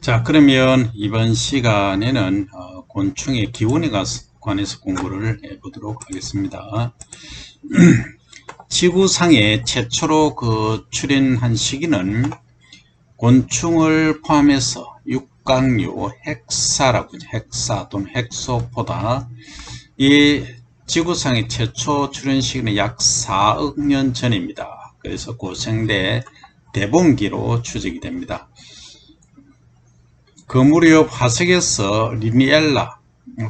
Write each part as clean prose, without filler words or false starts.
자, 그러면 이번 시간에는 곤충의 기원에 관해서 공부를 해보도록 하겠습니다. 지구상에 최초로 출현한 시기는 곤충을 포함해서 육각류 헥사라고 하죠. 헥사 또는 헥소포다. 이 지구상의 최초 출현 시기는 약 4억 년 전입니다. 그래서 고생대 대봉기로 추정이 됩니다. 그 무렵 화석에서 리니엘라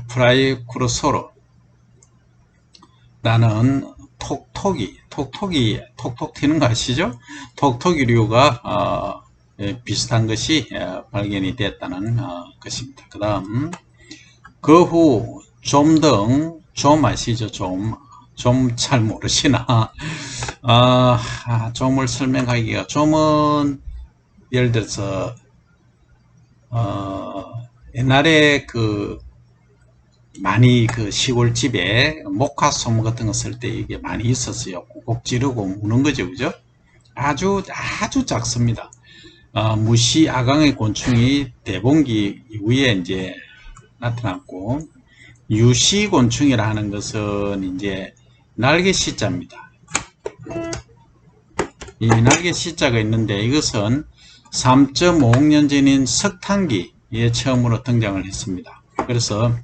프라이쿠르소로 라는 톡톡 튀는 거 아시죠? 톡톡이류가 비슷한 것이 발견이 됐다는 것입니다. 그 다음 그 후 좀 아시죠? 좀 잘 모르시나? 좀을 설명하기가, 좀은 예를 들어서 옛날에 많이 시골집에 목화소문 같은 거 쓸 때 이게 많이 있었어요. 꼭 찌르고 무는 거죠, 그죠? 아주 작습니다. 무시 아강의 곤충이 대봉기 이후에 이제 나타났고, 유시 곤충이라 하는 것은 이제 날개 시자입니다. 이 날개 시자가 있는데 이것은 3.5억 년 전인 석탄기에 처음으로 등장을 했습니다. 그래서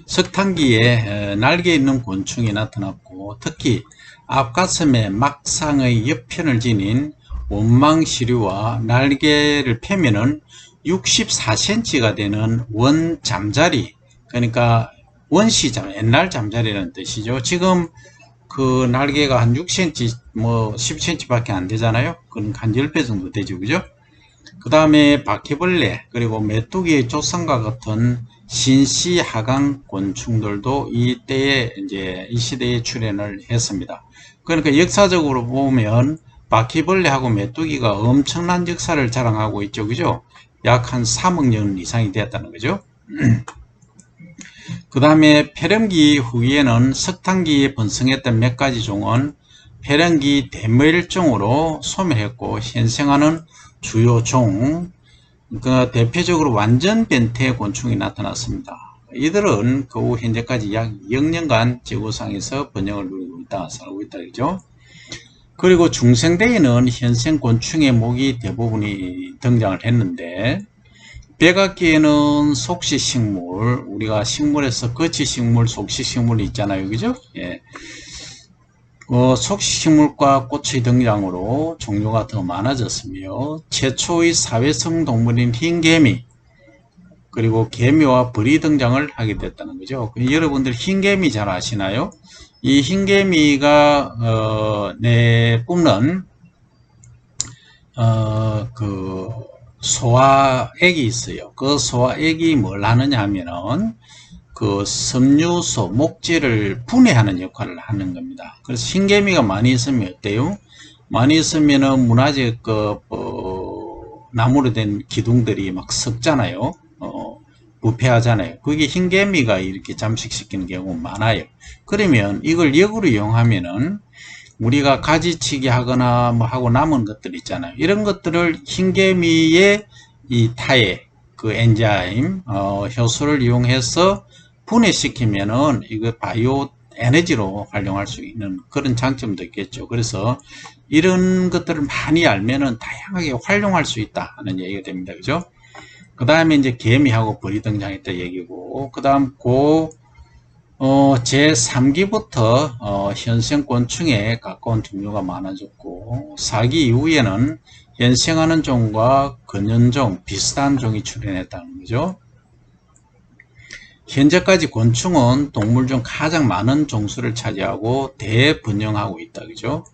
석탄기에 날개 있는 곤충이 나타났고, 특히 앞가슴에 막상의 옆편을 지닌 원망시류와 날개를 펴면은 64cm가 되는 원잠자리, 그러니까 원시잠, 옛날 잠자리라는 뜻이죠. 지금 그 날개가 한 6cm, 10cm 밖에 안 되잖아요. 그럼 한 10배 정도 되죠. 그죠? 그 다음에 바퀴벌레, 그리고 메뚜기의 조상과 같은 신시하강 곤충들도 이 시대에 출현을 했습니다. 그러니까 역사적으로 보면 바퀴벌레하고 메뚜기가 엄청난 역사를 자랑하고 있죠. 그죠? 약 한 3억 년 이상이 되었다는 거죠. 그 다음에 폐렴기 후기에는 석탄기에 번성했던 몇 가지 종은 폐렴기 대멸종으로 소멸했고, 현생하는 주요 종, 대표적으로 완전 변태 곤충이 나타났습니다. 이들은 그 후 현재까지 약 2억 년간 지구상에서 번영을 누리고 있다, 살고 있다, 그죠? 그리고 중생대에는 현생 곤충의 목이 대부분이 등장을 했는데, 백악기에는 속시식물, 우리가 식물에서 거치식물, 속시식물이 있잖아요. 그죠? 예. 속시식물과 꽃의 등장으로 종류가 더 많아졌으며, 최초의 사회성 동물인 흰개미, 그리고 개미와 벌이 등장을 하게 됐다는 거죠. 여러분들 흰개미 잘 아시나요? 이 흰개미가 내뿜는 소화액이 있어요. 그 소화액이 뭘 하느냐 하면은 그 섬유소, 목재를 분해하는 역할을 하는 겁니다. 그래서 흰개미가 많이 있으면 어때요? 많이 있으면은 문화재 나무로 된 기둥들이 막 썩잖아요. 부패하잖아요. 그게 흰개미가 이렇게 잠식시키는 경우가 많아요. 그러면 이걸 역으로 이용하면은 우리가 가지치기 하거나 하고 남은 것들 있잖아요. 이런 것들을 흰개미의 이 타액, 엔자임, 효소를 이용해서 분해시키면은 이거 바이오 에너지로 활용할 수 있는 그런 장점도 있겠죠. 그래서 이런 것들을 많이 알면은 다양하게 활용할 수 있다 하는 얘기가 됩니다. 그죠? 그 다음에 이제 개미하고 벌이 등장했다 얘기고, 그 다음 제3기부터 현생 곤충에 가까운 종류가 많아졌고, 4기 이후에는 현생하는 종과 근현종, 비슷한 종이 출현했다는 거죠. 현재까지 곤충은 동물 중 가장 많은 종수를 차지하고 대번영하고 있다. 그죠?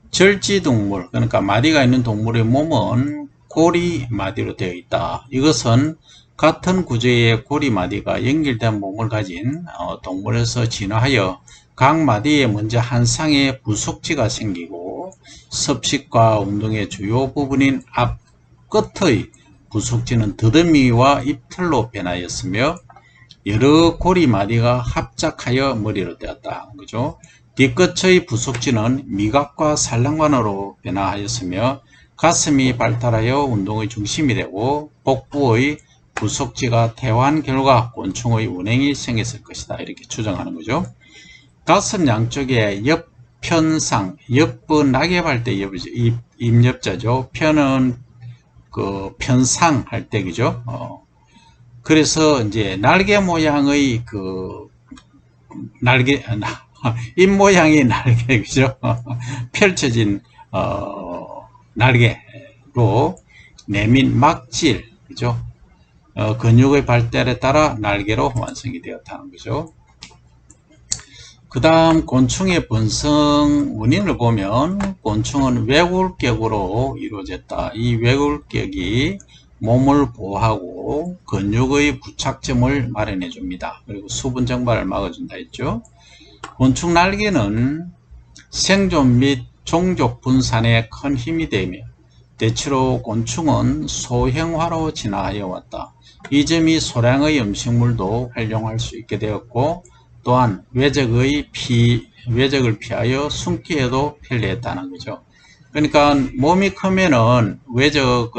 절지동물, 그러니까 마디가 있는 동물의 몸은 고리 마디로 되어 있다. 이것은 같은 구조의 고리 마디가 연결된 몸을 가진 동물에서 진화하여 각 마디에 먼저 한 쌍의 부속지가 생기고, 섭식과 운동의 주요 부분인 앞 끝의 부속지는 더듬이와 입틀로 변하였으며, 여러 고리 마디가 합작하여 머리로 되었다. 그죠? 뒤끝의 부속지는 미각과 산란관으로 변화하였으며, 가슴이 발달하여 운동의 중심이 되고 복부의 구속지가 퇴화한 결과 곤충의 운행이 생겼을 것이다. 이렇게 추정하는 거죠. 가슴 양쪽에 옆편상, 옆은 낙엽할 때 입엽자죠. 편은 그 편상 할 때, 그죠? 그래서 이제 날개 모양의 그 날개, 입 모양의 날개, 그죠? 펼쳐진, 날개로 내민 막질, 그죠? 근육의 발달에 따라 날개로 완성이 되었다는 거죠. 그 다음 곤충의 번성 원인을 보면 곤충은 외골격으로 이루어졌다. 이 외골격이 몸을 보호하고 근육의 부착점을 마련해 줍니다. 그리고 수분 증발을 막아준다 했죠. 곤충 날개는 생존 및 종족 분산에 큰 힘이 되며 대체로 곤충은 소형화로 진화하여 왔다. 이 점이 소량의 음식물도 활용할 수 있게 되었고 또한 외적을 피하여 숨기에도 편리했다는 거죠. 그러니까 몸이 크면은 외적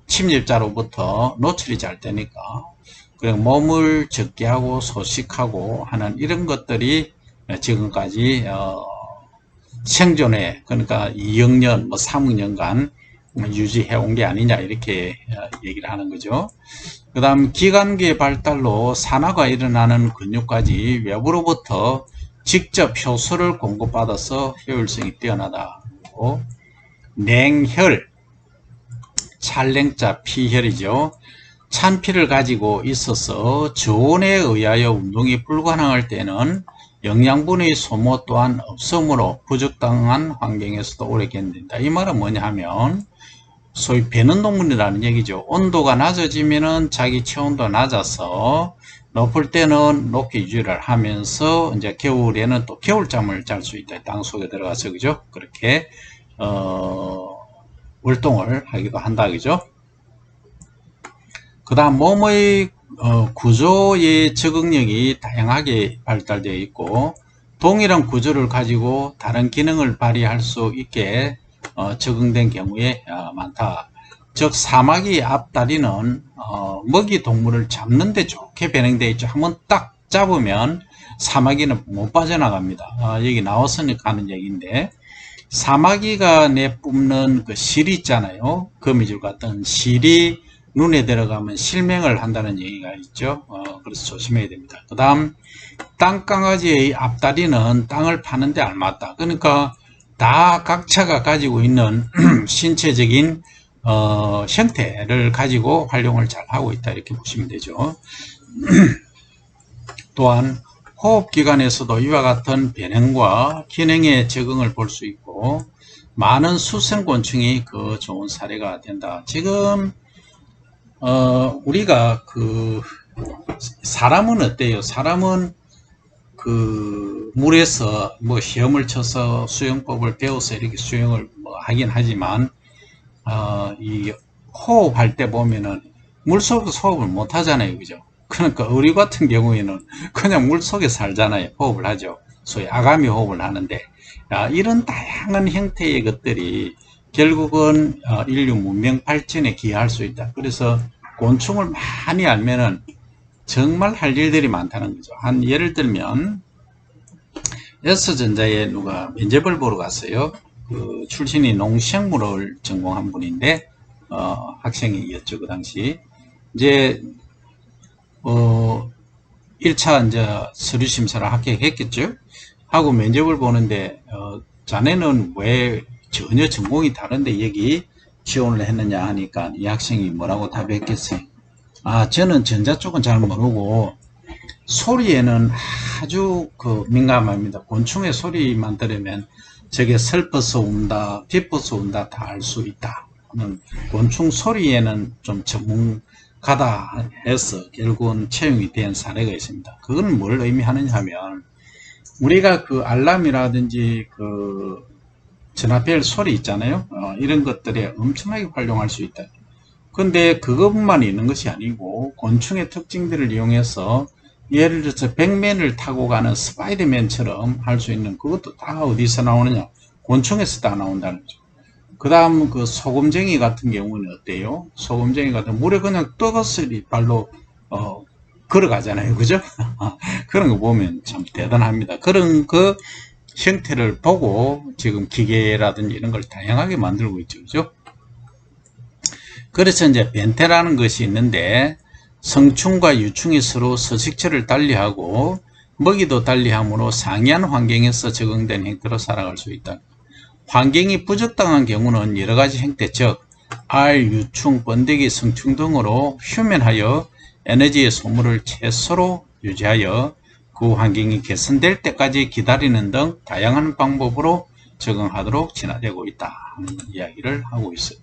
침입자로부터 노출이 잘 되니까 그리고 몸을 적게 하고 소식하고 하는 이런 것들이 지금까지 생존에 그러니까 2억 년, 3억 년간 유지해 온 게 아니냐 이렇게 얘기를 하는 거죠. 그 다음 기관기의 발달로 산화가 일어나는 근육까지 외부로부터 직접 효소를 공급받아서 효율성이 뛰어나다. 그리고 냉혈, 찰냉자 피혈이죠. 찬피를 가지고 있어서 저온에 의하여 운동이 불가능할 때는 영양분의 소모 또한 없으므로 부적당한 환경에서도 오래 견딘다. 이 말은 뭐냐 하면 소위 배는 동물이라는 얘기죠. 온도가 낮아지면은 자기 체온도 낮아서 높을 때는 높게 유지를 하면서 이제 겨울에는 또 겨울잠을 잘 수 있다. 땅 속에 들어가서 그죠? 그렇게 활동을 하기도 한다. 그죠? 그 다음 몸의 구조의 적응력이 다양하게 발달되어 있고 동일한 구조를 가지고 다른 기능을 발휘할 수 있게 적응된 경우에 많다. 즉 사마귀 앞다리는 먹이 동물을 잡는 데 좋게 변형되어 있죠. 한번 딱 잡으면 사마귀는 못 빠져나갑니다. 여기 나왔으니까 하는 얘기인데 사마귀가 내뿜는 그 실이 있잖아요. 거미줄 같은 실이 눈에 들어가면 실명을 한다는 얘기가 있죠. 그래서 조심해야 됩니다. 그 다음 땅강아지의 앞다리는 땅을 파는데 알맞다. 그러니까 다 각자가 가지고 있는 신체적인 형태를 가지고 활용을 잘 하고 있다 이렇게 보시면 되죠. 또한 호흡기관에서도 이와 같은 변형과 기능의 적응을 볼 수 있고 많은 수생곤충이 그 좋은 사례가 된다. 지금 우리가 사람은 어때요? 사람은 물에서 시험을 쳐서 수영법을 배워서 이렇게 수영을 하긴 하지만 이 호흡할 때 보면은 물속에서 호흡을 못 하잖아요. 그죠? 그러니까 어류 같은 경우에는 그냥 물속에 살잖아요. 호흡을 하죠. 소위 아가미 호흡을 하는데 이런 다양한 형태의 것들이 결국은 인류 문명 발전에 기여할 수 있다. 그래서 곤충을 많이 알면은 정말 할 일들이 많다는 거죠. 예를 들면 S전자에 누가 면접을 보러 갔어요. 출신이 농식물을 전공한 분인데 학생이었죠. 그 당시 이제 1차 이제 서류 심사를 합격했겠죠. 하고 면접을 보는데 자네는 왜 전혀 전공이 다른데 여기 지원을 했느냐 하니까 이 학생이 뭐라고 답했겠어요? 저는 전자 쪽은 잘 모르고 소리에는 아주 민감합니다. 곤충의 소리만 들으면 저게 슬퍼서 운다, 기뻐서 운다 다 알 수 있다. 곤충 소리에는 좀 전문가다 해서 결국은 채용이 된 사례가 있습니다. 그건 뭘 의미하느냐 하면 우리가 알람이라든지 전화벨 소리 있잖아요. 이런 것들에 엄청나게 활용할 수 있다. 근데 그것만 있는 것이 아니고 곤충의 특징들을 이용해서 예를 들어서 백맨을 타고 가는 스파이더맨처럼 할 수 있는 그것도 다 어디서 나오느냐? 곤충에서 다 나온다는 거죠. 그 다음 그 소금쟁이 같은 경우는 어때요? 소금쟁이 같은 물에 그냥 떠거스리 발로 걸어가잖아요. 그죠? 그런 거 보면 참 대단합니다. 그런 그 형태를 보고 지금 기계라든지 이런 걸 다양하게 만들고 있죠. 그죠? 그래서 이제 벤테라는 것이 있는데 성충과 유충이 서로 서식처를 달리하고 먹이도 달리하므로 상이한 환경에서 적응된 형태로 살아갈 수 있다. 환경이 부적당한 경우는 여러가지 형태 즉 알, 유충, 번데기, 성충 등으로 휴면하여 에너지의 소모를 최소로 유지하여 그 환경이 개선될 때까지 기다리는 등 다양한 방법으로 적응하도록 진화되고 있다 하는 이야기를 하고 있어요.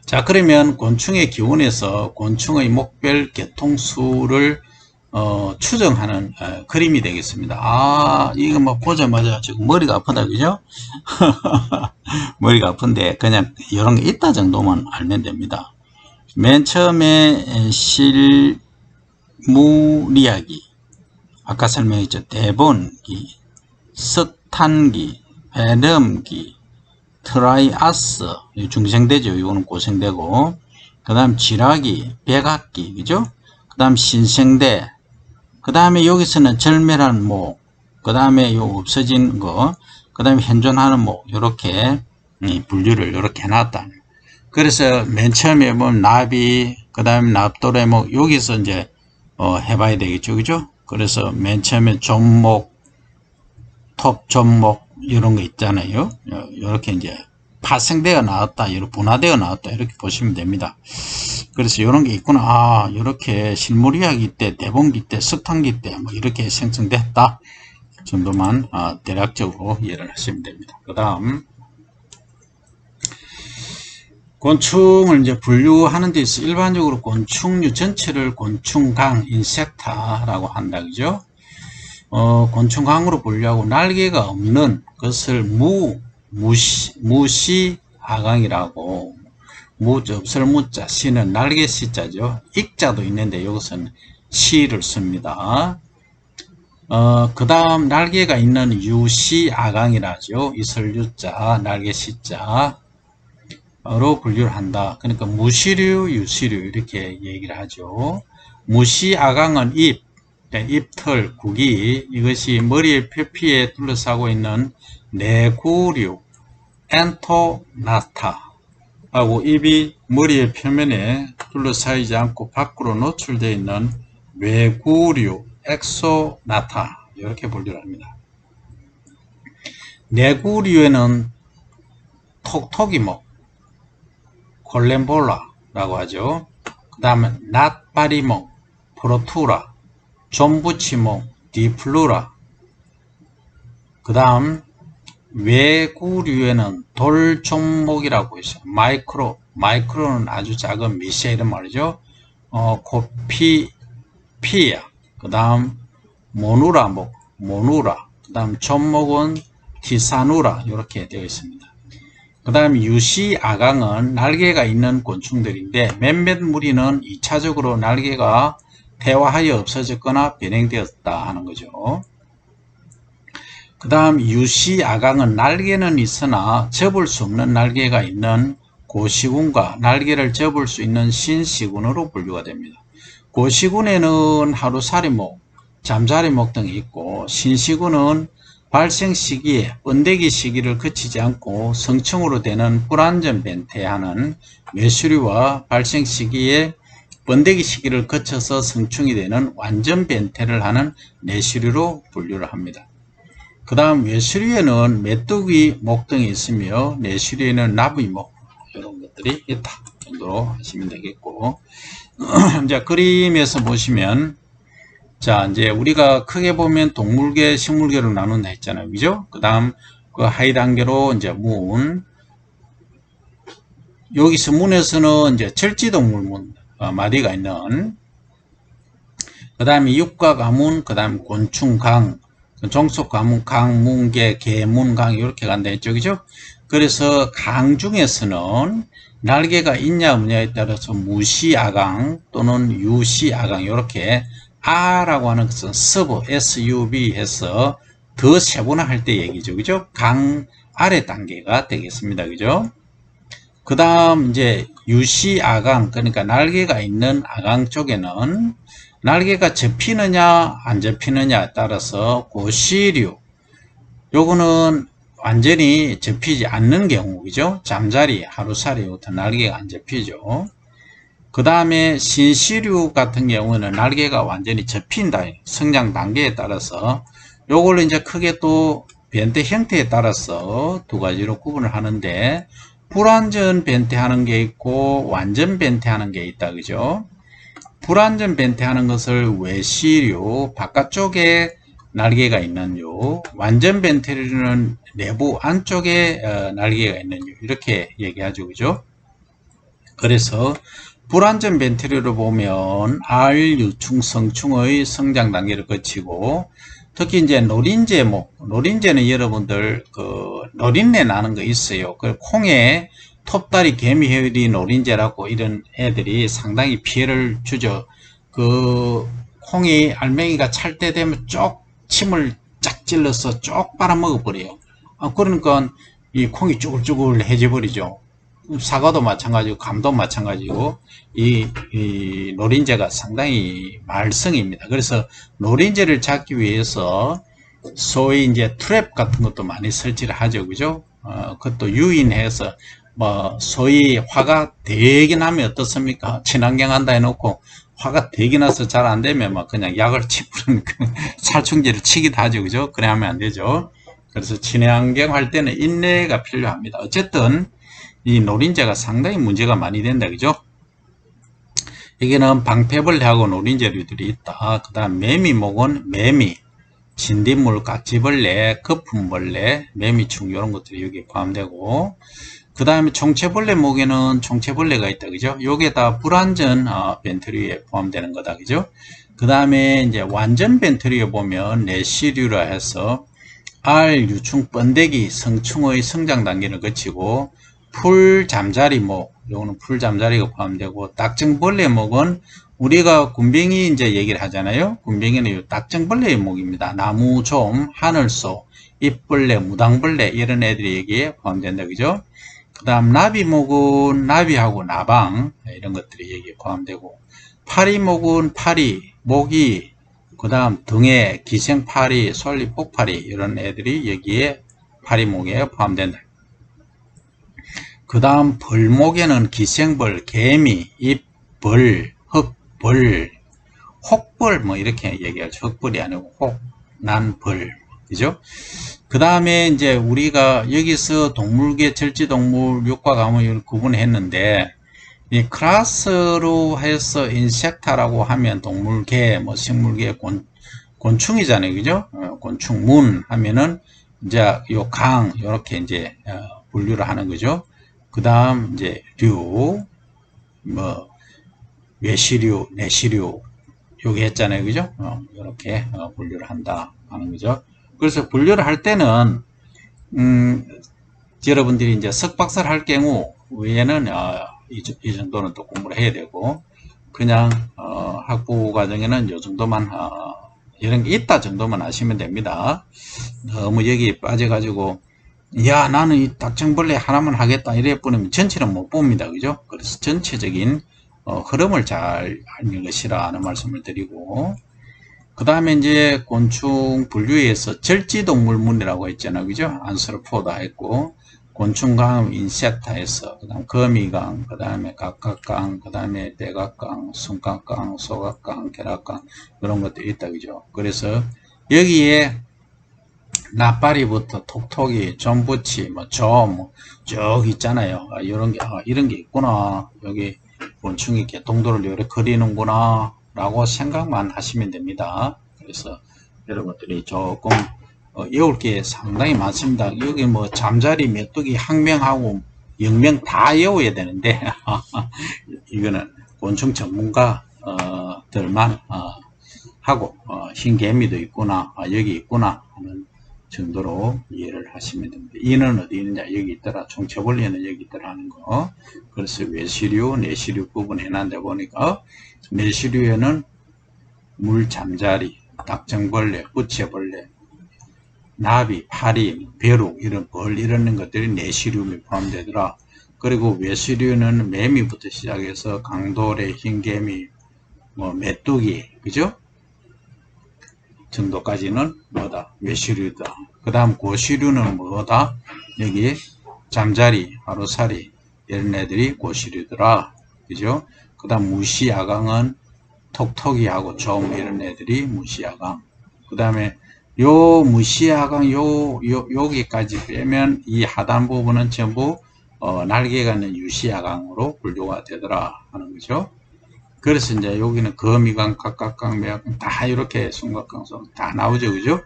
자, 그러면 곤충의 기원에서 곤충의 목별 개통수를 추정하는 그림이 되겠습니다. 아, 이거 뭐 보자마자 지금 머리가 아프다, 그죠? 머리가 아픈데 그냥 이런 게 있다 정도만 알면 됩니다. 맨 처음에 실무리아기, 아까 설명했죠. 대본기, 석탄기, 회름기, 트라이아스, 중생대죠. 이거는 고생대고, 그 다음 지라기, 백악기, 그죠? 그 다음 신생대, 그 다음에 여기서는 절멸한 목, 그 다음에 요 없어진 거, 그 다음에 현존하는 목, 요렇게 분류를 요렇게 해놨다. 그래서 맨 처음에 보면 나비, 그 다음에 납도래 목, 여기서 이제 해봐야 되겠죠. 그죠? 그래서 맨 처음에 존목, 톱존목, 이런 거 있잖아요. 이렇게 이제 파생되어 나왔다, 이렇게 분화되어 나왔다, 이렇게 보시면 됩니다. 그래서 이런 게 있구나. 아, 이렇게 실무리아기 때, 대본기 때, 석탄기 때, 뭐 이렇게 생성됐다 정도만 대략적으로 이해를 하시면 됩니다. 그 다음, 곤충을 이제 분류하는 데 있어 일반적으로 곤충류 전체를 곤충강, 인섹타라고 한다, 그죠? 곤충강으로 분류하고 날개가 없는 것을 무시아강이라고, 없을 무자, 시는 날개 시자죠. 익자도 있는데 여기서는 시를 씁니다. 그 다음 날개가 있는 유시아강이라죠. 있을 유자, 날개 시자. 로 분류를 한다. 그러니까 무시류, 유시류 이렇게 얘기를 하죠. 무시아강은 잎, 잎털, 구기, 이것이 머리의 표피에 둘러싸고 있는 내구류, 엔토나타 하고 잎이 머리의 표면에 둘러싸이지 않고 밖으로 노출되어 있는 외구류, 엑소나타 이렇게 분류를 합니다. 내구류에는 톡톡이목, 콜렘볼라라고 하죠. 그 다음에 낫바리목, 프로투라, 존부치목, 디플루라. 그 다음 외구류에는 돌종목이라고 있어요. 마이크로는 아주 작은 미세 이런 말이죠. 코피피야. 그 다음 모누라목, 모누라. 그 다음 존목은 티사누라 이렇게 되어 있습니다. 그 다음 유시아강은 날개가 있는 곤충들인데 몇몇 무리는 2차적으로 날개가 퇴화하여 없어졌거나 변형되었다 하는 거죠. 그 다음 유시아강은 날개는 있으나 접을 수 없는 날개가 있는 고시군과 날개를 접을 수 있는 신시군으로 분류가 됩니다. 고시군에는 하루살이목, 잠자리목 등이 있고 신시군은 발생 시기에 번데기 시기를 거치지 않고 성충으로 되는 불완전 벤태하는 외수류와 발생 시기에 번데기 시기를 거쳐서 성충이 되는 완전 벤태를 하는 내수류로 분류를 합니다. 그 다음 외수류에는 메뚜기 목 등이 있으며 내수류에는 나부이목 이런 것들이 있다 정도로 하시면 되겠고 이제 그림에서 보시면 자, 이제 우리가 크게 보면 동물계, 식물계로 나눈다 했잖아요. 그죠? 그 다음, 그 하위 단계로 이제 문. 여기서 문에서는 이제 철지동물문, 마디가 있는. 그 다음에 육가가문, 그 다음 곤충강, 종속가문, 강, 문계, 개문강, 이렇게 간다 했죠. 그죠? 그래서 강 중에서는 날개가 있냐, 없냐에 따라서 무시아강 또는 유시아강, 이렇게 아라고 하는 것은 서브, SUV 해서 더 세분화할 때 얘기죠. 그죠? 강, 아래 단계가 되겠습니다. 그죠? 그 다음 이제 유시아강, 그러니까 날개가 있는 아강 쪽에는 날개가 접히느냐 안 접히느냐에 따라서 고시류, 요거는 완전히 접히지 않는 경우죠. 잠자리, 하루살이부터 날개가 안 접히죠. 그 다음에 신시류 같은 경우는 날개가 완전히 접힌다. 성장 단계에 따라서 요걸로 이제 크게 또 변태 형태에 따라서 두 가지로 구분을 하는데, 불완전 변태하는 게 있고 완전 변태하는 게 있다. 그죠? 불완전 변태하는 것을 외시류, 바깥쪽에 날개가 있는 요, 완전 변태류는 내부 안쪽에 날개가 있는 요, 이렇게 얘기하죠. 그죠? 그래서 불완전 변태류를 보면 알, 유충, 성충의 성장 단계를 거치고, 특히 이제 노린재목, 노린재는 여러분들 그 노린내 나는 거 있어요. 그 콩에 톱다리 개미혈이 노린재라고 이런 애들이 상당히 피해를 주죠. 그 콩이 알맹이가 찰 때 되면 쪽 침을 쫙 찔러서 쪽 빨아먹어 버려요. 그러니까 이 콩이 쭈글쭈글해져 버리죠. 사과도 마찬가지고 감도 마찬가지고 이 노린재가 상당히 말썽입니다. 그래서 노린재를 잡기 위해서 소위 이제 트랩 같은 것도 많이 설치를 하죠. 그죠? 그것도 유인해서 뭐 소위 화가 되게 나면 어떻습니까? 친환경 한다 해놓고 화가 되게 나서 잘 안 되면 막 그냥 약을 치부는 살충제를 치기도 하죠. 그죠? 그래 하면 안 되죠. 그래서 친환경 할 때는 인내가 필요합니다. 어쨌든 이 노린재가 상당히 문제가 많이 된다. 그죠? 여기는 방패벌레하고 노린재류들이 있다. 그 다음 매미목은 매미, 진딧물, 까치벌레, 거품벌레, 매미충 이런 것들이 여기에 포함되고, 그 다음에 총체벌레 목에는 총체벌레가 있다. 그죠? 요게 다 불완전 벤트류에 포함되는 거다. 그죠? 그 다음에 이제 완전 벤트류에 보면 내시류라 해서 알, 유충, 번데기, 성충의 성장 단계를 거치고, 풀 잠자리 목, 요거는 풀 잠자리가 포함되고, 딱정벌레 목은 우리가 군뱅이 이제 얘기를 하잖아요. 군뱅이는 요 딱정벌레의 목입니다. 나무좀, 하늘소, 잎벌레, 무당벌레 이런 애들이 여기에 포함된다. 그죠? 그 다음 나비목은 나비하고 나방 이런 것들이 여기에 포함되고, 파리목은 파리, 모기, 그 다음 등에 기생파리, 솔잎폭파리 이런 애들이 여기에 파리목에 포함된다. 그 다음 벌목에는 기생벌, 개미, 잎벌, 흙벌, 혹벌 뭐 이렇게 얘기하죠. 흙벌이 아니고 혹, 난벌. 그죠? 그 다음에 이제 우리가 여기서 동물계, 절지동물, 육과 가물을 구분했는데, 이 클래스로 해서 인섹타라고 하면 동물계, 뭐 식물계, 곤충이잖아요. 그죠? 곤충, 문 하면은 이제 요 강, 요렇게 이제 분류를 하는 거죠. 그 다음 이제 류, 뭐 외시류, 내시류 요게 했잖아요. 그죠? 이렇게 분류를 한다 하는 거죠. 그래서 분류를 할 때는 여러분들이 이제 석박사를 할 경우 외에는 이 정도는 또 공부를 해야 되고, 그냥 학부 과정에는 요 정도만 이런 게 있다 정도만 아시면 됩니다. 너무 여기 빠져가지고 야 나는 이 딱정벌레 하나만 하겠다 이래 보면 전체는 못 봅니다. 그죠? 그래서 전체적인 흐름을 잘 알는 것이라 하는 말씀을 드리고, 그 다음에 이제 곤충 분류에서 절지동물문이라고 했잖아요. 그죠? 안스로포다 했고, 곤충강 인섹타에서, 그 다음 거미강, 그 다음에 각각강, 그 다음에 대각강, 순각강, 소각강, 계락강, 이런 것들이 있다. 그죠? 그래서 여기에 나빠리부터 톡톡이, 전부치, 뭐, 쭉 있잖아요. 이런 게 있구나. 여기 곤충이 개통도를 이렇게 그리는구나. 라고 생각만 하시면 됩니다. 그래서 여러분들이 조금 외울 게 상당히 많습니다. 여기 뭐 잠자리, 메뚜기, 항명하고 영명 다 외워야 되는데 이거는 곤충 전문가들만 하고 흰개미도 있구나, 여기 있구나 하는 정도로 이해를 하시면 됩니다. 이는 어디 있느냐, 여기 있더라. 총체벌레는 여기 있더라 하는 거. 그래서 외시류, 내시류 구분해놨는데 보니까 내시류에는 물잠자리, 딱정벌레, 부채벌레, 나비, 파리, 벼룩, 이런 벌, 이런 것들이 내시류에 포함되더라. 그리고 외시류는 매미부터 시작해서 강도래, 흰개미, 뭐 메뚜기, 그죠? 정도까지는 뭐다? 외시류다. 그 다음 고시류는 뭐다? 여기 잠자리, 하루살이 이런 애들이 고시류더라. 그죠? 그 다음 무시야강은 톡톡이하고 좀 이런 애들이 무시야강. 그 다음에 요 무시야강 여기까지 빼면 이 하단 부분은 전부 날개가 있는 유시야강으로 분류가 되더라 하는 거죠. 그래서 이제 여기는 거미강, 각각강, 매각강 다 이렇게 순각강성 다 나오죠, 그죠?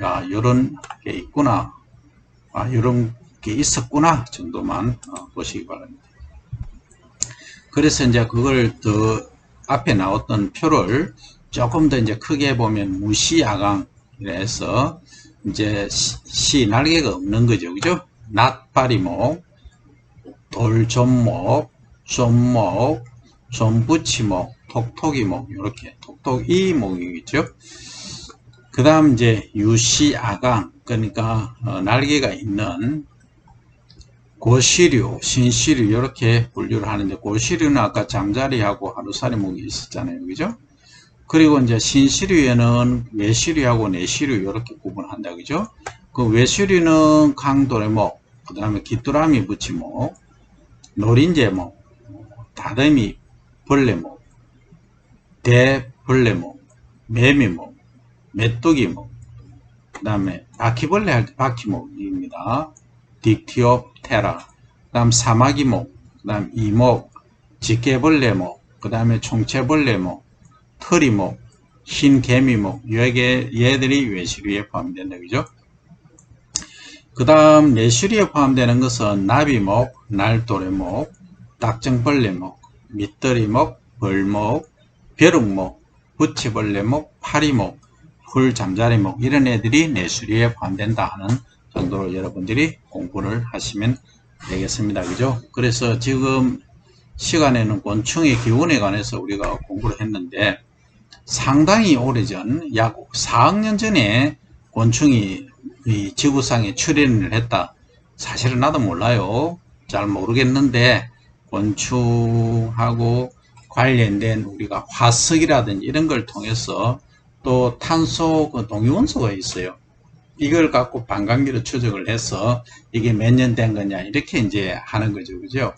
아, 요런 게 있구나. 아, 요런 게 있었구나 정도만 보시기 바랍니다. 그래서 이제 그걸 더 앞에 나왔던 표를 조금 더 이제 크게 보면 무시야강 이래서 이제 시 날개가 없는 거죠, 그죠? 낫파리목, 돌존목, 존목, 존부치목, 톡톡이목, 이렇게 톡톡이목이겠죠. 그 다음 이제 유시아강, 그러니까 날개가 있는 고시류, 신시류 이렇게 분류를 하는데, 고시류는 아까 잠자리하고 하루살이목이 있었잖아요, 그죠? 그리고 이제 신시류에는 외시류하고 내시류 이렇게 구분한다, 그죠? 그 외시류는 강도래목, 그 다음에 귀뚜라미 부치목, 노린재목, 다듬이 벌레목, 대벌레목, 매미목, 메뚜기목, 그 다음에 바퀴벌레 할 때 바퀴목입니다. 딕티옵테라, 그 다음 사마귀목, 그 다음 이목, 집게벌레목, 그 다음에 총체벌레목, 털이목, 흰개미목, 얘들이 외시류에 포함된다, 그죠? 그 다음 내시류에 포함되는 것은 나비목, 날도래목, 딱정벌레목, 밑더리목, 벌목, 벼룩목, 부치벌레목, 파리목, 풀잠자리목 이런 애들이 내수류에 포함된다 하는 정도로 여러분들이 공부를 하시면 되겠습니다. 그죠? 그래서 지금 시간에는 곤충의 기원에 관해서 우리가 공부를 했는데 상당히 오래전 약 4억년 전에 곤충이 이 지구상에 출현을 했다. 사실은 나도 몰라요. 잘 모르겠는데 곤충하고 관련된 우리가 화석이라든지 이런 걸 통해서 또 탄소 동위원소가 있어요. 이걸 갖고 반감기로 추적을 해서 이게 몇 년 된 거냐 이렇게 이제 하는 거죠, 그죠?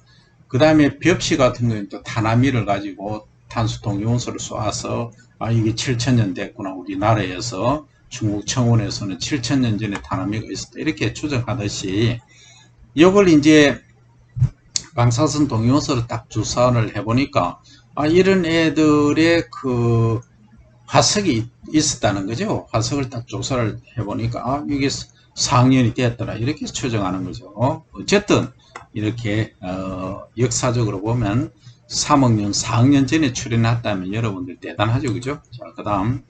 그 다음에 벽시 같은 경우는 또 탄화미를 가지고 탄소 동위원소를 쏘아서 아 이게 7,000년 됐구나 우리나라에서 중국 청원에서는 7,000년 전에 탄화미가 있었다 이렇게 추정하듯이 이걸 이제 방사선 동위원소를 딱 조사를 해보니까 아 이런 애들의 그 화석이 있었다는 거죠. 화석을 딱 조사를 해보니까 아 이게 4학년이 되었더라 이렇게 추정하는 거죠. 어쨌든 이렇게 역사적으로 보면 3억년 4억년 전에 출현했다면 여러분들 대단하죠, 그죠? 자, 그 다음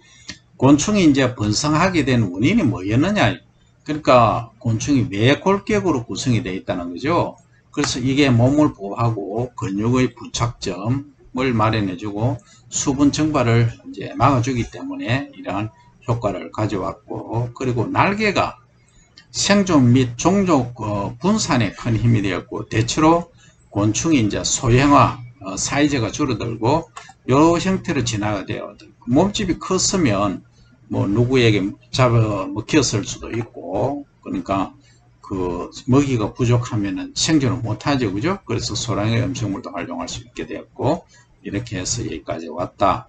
곤충이 이제 번성하게 된 원인이 뭐였느냐? 그러니까 곤충이 왜 골격으로 구성이 되어 있다는 거죠. 그래서 이게 몸을 보호하고 근육의 부착점을 마련해주고 수분 증발을 이제 막아주기 때문에 이러한 효과를 가져왔고, 그리고 날개가 생존 및 종족 분산에 큰 힘이 되었고, 대체로 곤충이 이제 소형화, 사이즈가 줄어들고 요 형태로 진화가 되어 몸집이 컸으면 뭐 누구에게 잡아 먹혔을 수도 있고, 그러니까 그 먹이가 부족하면은 생존을 못하죠, 그죠? 그래서 소량의 음식물도 활용할 수 있게 되었고 이렇게 해서 여기까지 왔다.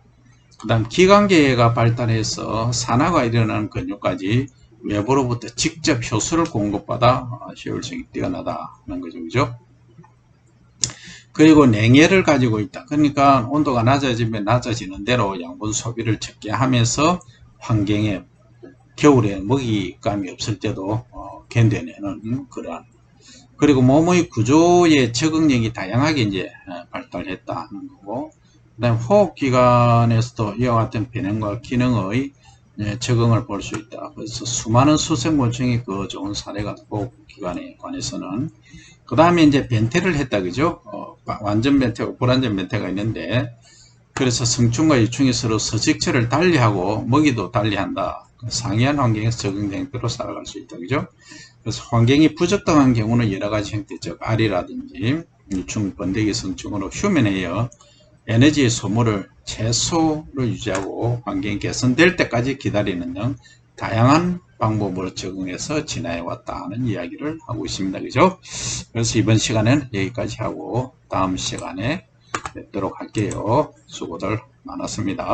그 다음 기관계가 발달해서 산화가 일어나는 근육까지 외부로부터 직접 효소를 공급받아 효율성이 뛰어나다는 거죠, 그죠? 그리고 냉해를 가지고 있다. 그러니까 온도가 낮아지면 낮아지는 대로 양분 소비를 적게 하면서 환경에 겨울에 먹이감이 없을 때도 견뎌내는 그러한. 그리고 몸의 구조의 적응력이 다양하게 이제 발달했다는 거고, 그다음 호흡기관에서도 이와 같은 변형과 기능의 적응을 볼 수 있다. 그래서 수많은 수생곤충이 그 좋은 사례가 호흡기관에 관해서는. 그 다음에 이제 변태를 했다, 그죠? 완전 변태하고 불완전 변태가 있는데, 그래서 성충과 유충이 서로 서식처를 달리하고 먹이도 달리한다. 상이한 환경에서 적응된 형태로 살아갈 수 있다. 그죠? 그래서 환경이 부적당한 경우는 여러 가지 형태, 즉 알이라든지 유충, 번데기 성충으로 휴면에어 에너지의 소모를 최소로 유지하고 환경이 개선될 때까지 기다리는 등 다양한 방법으로 적응해서 지나해 왔다는 이야기를 하고 있습니다. 그죠? 그래서 이번 시간에는 여기까지 하고 다음 시간에 뵙도록 할게요. 수고들 많았습니다.